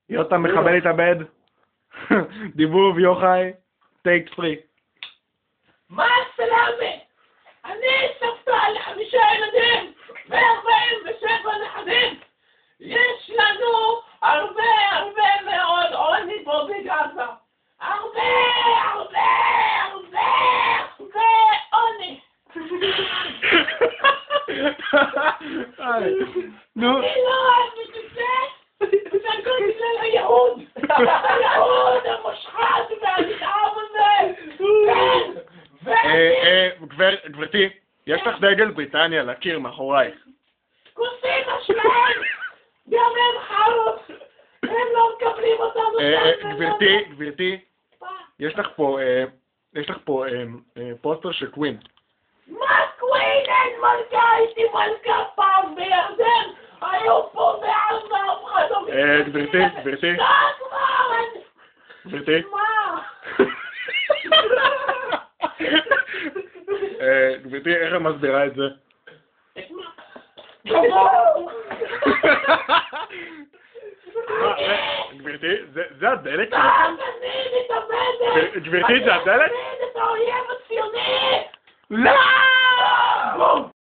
יותם מחבל התאבד. דיבוב, יוחאי, טייק 3. מה הסלאמה? אני סבתא ל5 ילדים ו47 נכדים. יש לנו הרבה מאוד עוני פה בגאזה. הרבה עוני. נו. אני לא אוהבת את זה. זה הכל בגלל היהוד. היהוד המושחת והנתעב הזה. כן. גברתי, יש לך דגל בריטניה לקיר מאחורייך. כוסים השלם. גם הם חרוץ. הם לא מקבלים אותנו. גברתי, יש לך פה פוסטר של קווין. מה קווין? אין מלכה, הייתי מלכה פעם בירדן. היו פה בעזה, אף אחד לא מתקדם. גברתי. מה? גברתי, איך את מסבירה את זה? את מה? גברתי, זה הדלק שלכם? תזמין את המדק! גברתי, זה הדלק? תזמין את האויב הציוני! לא!